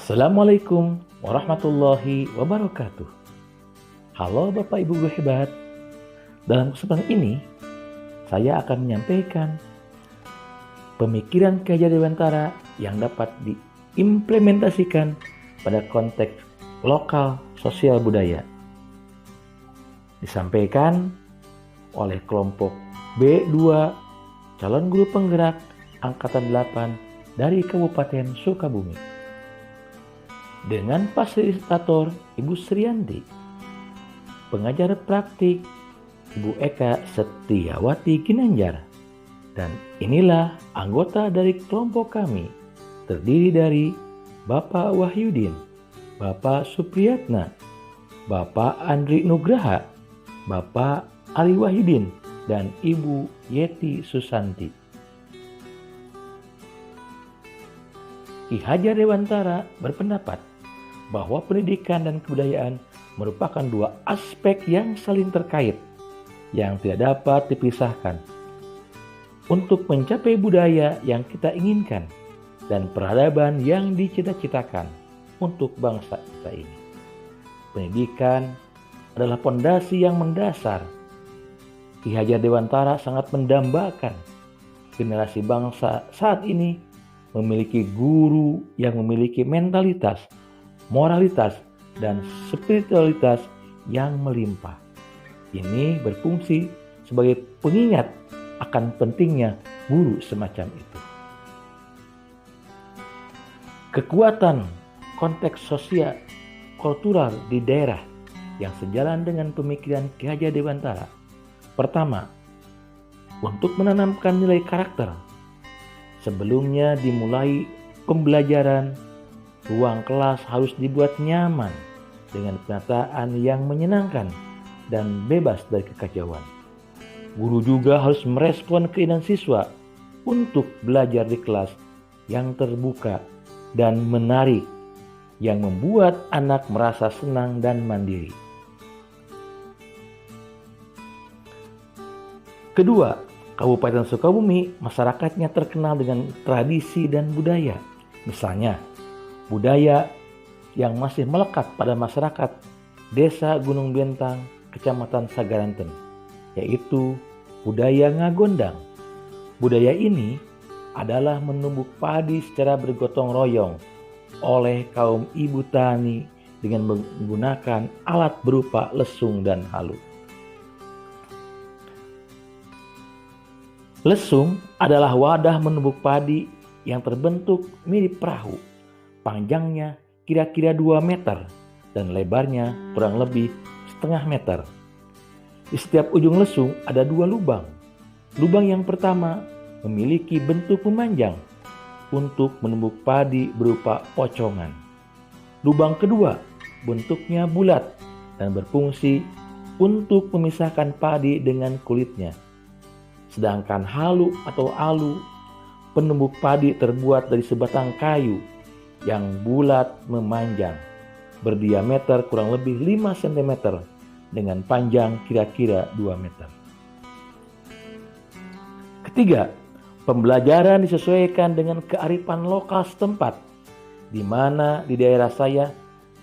Assalamualaikum warahmatullahi wabarakatuh. Halo Bapak Ibu guru hebat. Dalam kesempatan ini, saya akan menyampaikan pemikiran Ki Hajar Dewantara yang dapat diimplementasikan pada konteks lokal sosial budaya. Disampaikan oleh kelompok B2 calon guru penggerak angkatan 8 dari Kabupaten Sukabumi. Dengan fasilitator Ibu Sriyanti, pengajar praktik Ibu Eka Setiawati Ginanjar, dan inilah anggota dari kelompok kami, terdiri dari Bapak Wahyudin, Bapak Supriyatna, Bapak Andri Nugraha, Bapak Ali Wahyudin, dan Ibu Yeti Susanti. Ki Hajar Dewantara berpendapat bahwa pendidikan dan kebudayaan merupakan dua aspek yang saling terkait, yang tidak dapat dipisahkan. Untuk mencapai budaya yang kita inginkan dan peradaban yang dicita-citakan untuk bangsa kita ini, pendidikan adalah pondasi yang mendasar. Ki Hajar Dewantara sangat mendambakan generasi bangsa saat ini memiliki guru yang memiliki mentalitas, moralitas, dan spiritualitas yang melimpah. Ini berfungsi sebagai pengingat akan pentingnya guru semacam itu. Kekuatan konteks sosial kultural di daerah yang sejalan dengan pemikiran Ki Hajar Dewantara. Pertama, untuk menanamkan nilai karakter. Sebelumnya dimulai pembelajaran, ruang kelas harus dibuat nyaman dengan penataan yang menyenangkan dan bebas dari kekacauan. Guru juga harus merespon keinginan siswa untuk belajar di kelas yang terbuka dan menarik, yang membuat anak merasa senang dan mandiri. Kedua, Kabupaten Sukabumi masyarakatnya terkenal dengan tradisi dan budaya. Misalnya, budaya yang masih melekat pada masyarakat Desa Gunung Bentang, Kecamatan Sagaranten, yaitu budaya ngagondang. Budaya ini adalah menumbuk padi secara bergotong royong oleh kaum ibu tani dengan menggunakan alat berupa lesung dan halu. Lesung adalah wadah menumbuk padi yang terbentuk mirip perahu. Panjangnya kira-kira 2 meter dan lebarnya kurang lebih setengah meter. Di setiap ujung lesung ada 2 lubang. Lubang yang pertama memiliki bentuk memanjang untuk menumbuk padi berupa pocongan. Lubang kedua bentuknya bulat dan berfungsi untuk memisahkan padi dengan kulitnya. Sedangkan halu atau alu, penumbuk padi terbuat dari sebatang kayu yang bulat memanjang, berdiameter kurang lebih 5 cm dengan panjang kira-kira 2 meter. Ketiga, pembelajaran disesuaikan dengan kearifan lokal setempat, di mana di daerah saya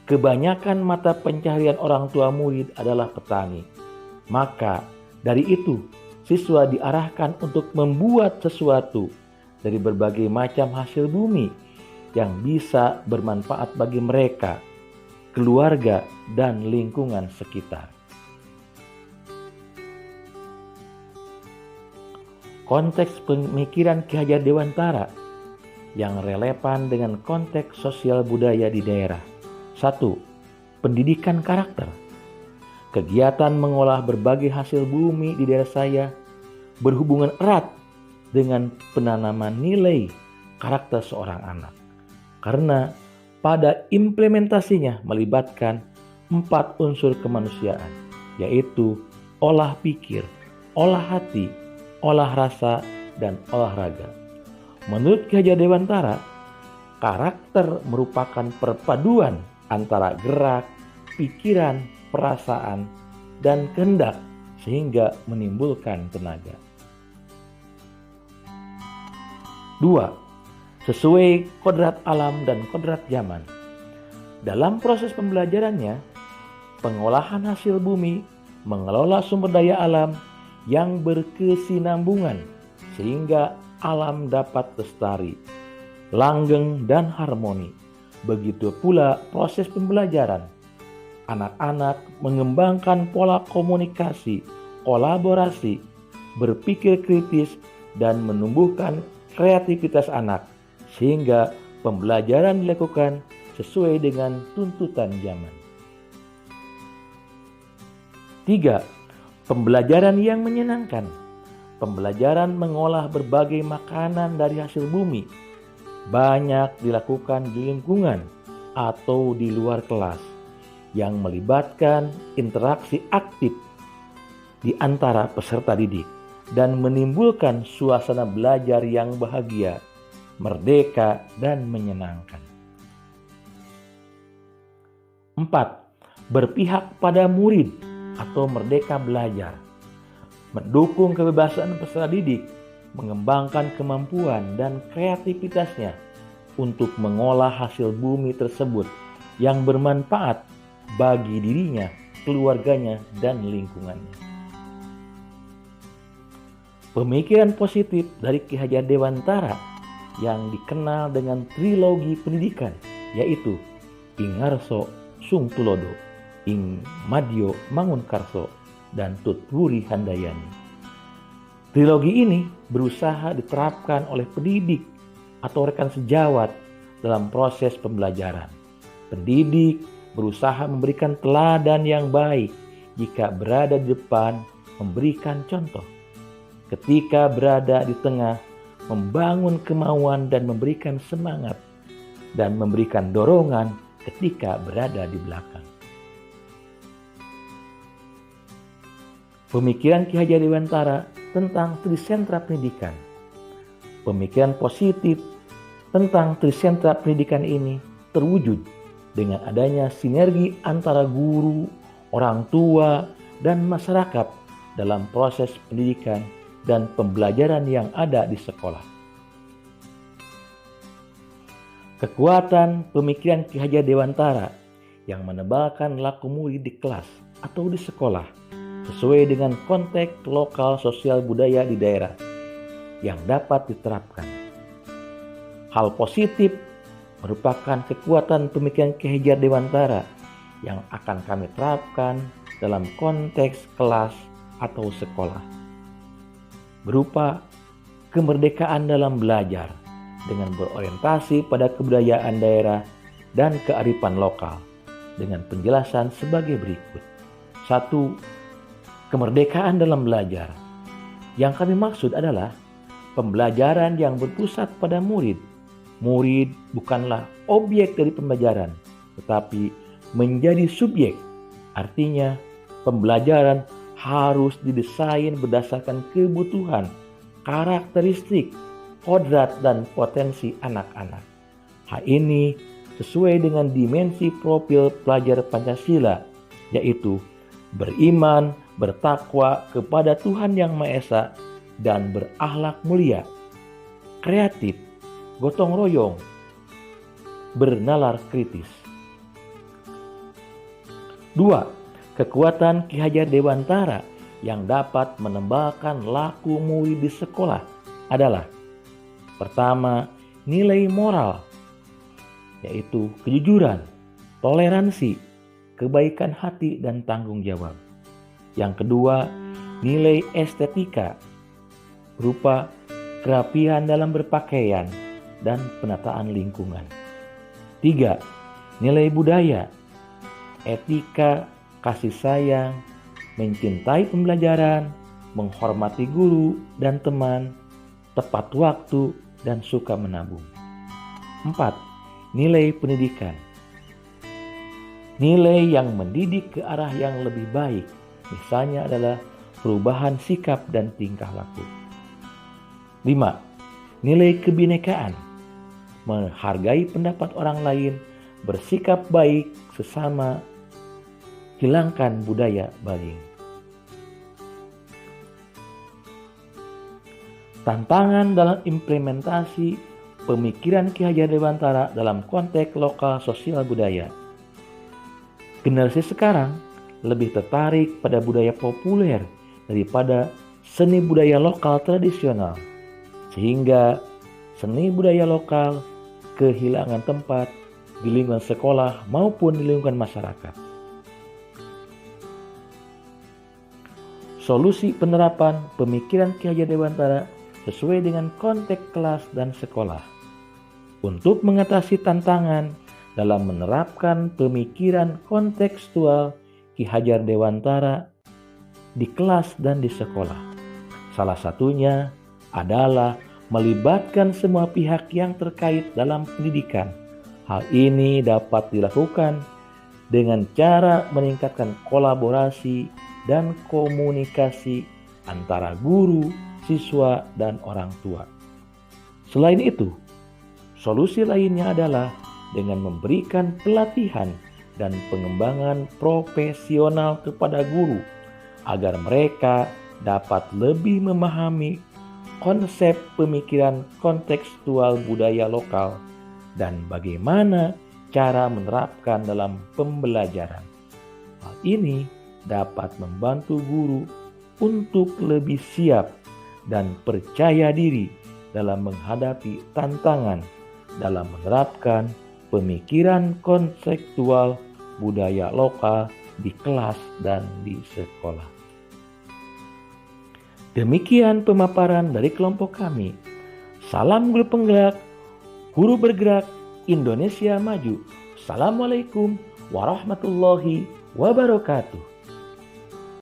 kebanyakan mata pencaharian orang tua murid adalah petani. Maka dari itu, siswa diarahkan untuk membuat sesuatu dari berbagai macam hasil bumi yang bisa bermanfaat bagi mereka, keluarga, dan lingkungan sekitar. Konteks pemikiran Ki Hajar Dewantara yang relevan dengan konteks sosial budaya di daerah. 1. Pendidikan karakter. Kegiatan mengolah berbagai hasil bumi di daerah saya berhubungan erat dengan penanaman nilai karakter seorang anak. Karena pada implementasinya melibatkan 4 unsur kemanusiaan, yaitu olah pikir, olah hati, olah rasa, dan olahraga. Menurut Ki Hajar Dewantara, karakter merupakan perpaduan antara gerak, pikiran, perasaan, dan kehendak sehingga menimbulkan tenaga. 2. Sesuai kodrat alam dan kodrat zaman. Dalam proses pembelajarannya, pengolahan hasil bumi mengelola sumber daya alam yang berkesinambungan sehingga alam dapat lestari, langgeng, dan harmoni. Begitu pula proses pembelajaran. Anak-anak mengembangkan pola komunikasi, kolaborasi, berpikir kritis, dan menumbuhkan kreativitas anak sehingga pembelajaran dilakukan sesuai dengan tuntutan zaman. 3. Pembelajaran yang menyenangkan. Pembelajaran mengolah berbagai makanan dari hasil bumi banyak dilakukan di lingkungan atau di luar kelas yang melibatkan interaksi aktif di antara peserta didik dan menimbulkan suasana belajar yang bahagia, merdeka, dan menyenangkan. 4. Berpihak pada murid atau merdeka belajar. Mendukung kebebasan peserta didik, mengembangkan kemampuan dan kreativitasnya untuk mengolah hasil bumi tersebut yang bermanfaat bagi dirinya, keluarganya, dan lingkungannya. Pemikiran positif dari Ki Hajar Dewantara yang dikenal dengan trilogi pendidikan, yaitu Ing Ngarso Sung Tulodo, Ing Madyo Mangunkarso, dan Tutwuri Handayani. Trilogi ini berusaha diterapkan oleh pendidik atau rekan sejawat dalam proses pembelajaran. Pendidik berusaha memberikan teladan yang baik jika berada di depan, memberikan contoh. Ketika berada di tengah, membangun kemauan dan memberikan semangat, dan memberikan dorongan ketika berada di belakang. Pemikiran Ki Hajar Dewantara tentang trisentra pendidikan. Pemikiran positif tentang trisentra pendidikan ini terwujud dengan adanya sinergi antara guru, orang tua, dan masyarakat dalam proses pendidikan dan pembelajaran yang ada di sekolah. Kekuatan pemikiran Ki Hajar Dewantara yang menebalkan laku murid di kelas atau di sekolah sesuai dengan konteks lokal sosial budaya di daerah yang dapat diterapkan. Hal positif merupakan kekuatan pemikiran Ki Hajar Dewantara yang akan kami terapkan dalam konteks kelas atau sekolah, berupa kemerdekaan dalam belajar dengan berorientasi pada kebudayaan daerah dan kearifan lokal dengan penjelasan sebagai berikut. 1. Kemerdekaan dalam belajar. Yang kami maksud adalah pembelajaran yang berpusat pada murid. Murid bukanlah objek dari pembelajaran, tetapi menjadi subjek. Artinya, pembelajaran harus didesain berdasarkan kebutuhan, karakteristik, kodrat, dan potensi anak-anak. Hal ini sesuai dengan dimensi profil pelajar Pancasila, yaitu beriman, bertakwa kepada Tuhan Yang Maha Esa, dan berakhlak mulia, kreatif, gotong royong, bernalar kritis. 2. Kekuatan Ki Hajar Dewantara yang dapat menebalkan laku murid di sekolah adalah: pertama, nilai moral, yaitu kejujuran, toleransi, kebaikan hati, dan tanggung jawab. Yang kedua, nilai estetika, berupa kerapian dalam berpakaian dan penataan lingkungan. 3. Nilai budaya, etika, kasih sayang, mencintai pembelajaran, menghormati guru dan teman, tepat waktu, dan suka menabung. 4. Nilai pendidikan, nilai yang mendidik ke arah yang lebih baik, misalnya adalah perubahan sikap dan tingkah laku. 5. Nilai kebinekaan, menghargai pendapat orang lain, bersikap baik sesama, hilangkan budaya baling. Tantangan dalam implementasi pemikiran Ki Hajar Dewantara dalam konteks lokal sosial budaya Generasi sekarang lebih tertarik pada budaya populer daripada seni budaya lokal tradisional, sehingga seni budaya lokal kehilangan tempat di lingkungan sekolah maupun di lingkungan masyarakat. Solusi penerapan pemikiran Ki Hajar Dewantara sesuai dengan konteks kelas dan sekolah. Untuk mengatasi tantangan dalam menerapkan pemikiran kontekstual Ki Hajar Dewantara di kelas dan di sekolah. Salah satunya adalah melibatkan semua pihak yang terkait dalam pendidikan. Hal ini dapat dilakukan dengan cara meningkatkan kolaborasi dan komunikasi antara guru, siswa, dan orang tua. Selain itu, solusi lainnya adalah dengan memberikan pelatihan dan pengembangan profesional kepada guru agar mereka dapat lebih memahami konsep pemikiran kontekstual budaya lokal dan bagaimana cara menerapkan dalam pembelajaran. Hal ini dapat membantu guru untuk lebih siap dan percaya diri dalam menghadapi tantangan dalam menerapkan pemikiran konseptual budaya lokal di kelas dan di sekolah. Demikian pemaparan dari kelompok kami. Salam guru penggerak, guru bergerak, Indonesia maju. Assalamualaikum warahmatullahi wabarakatuh.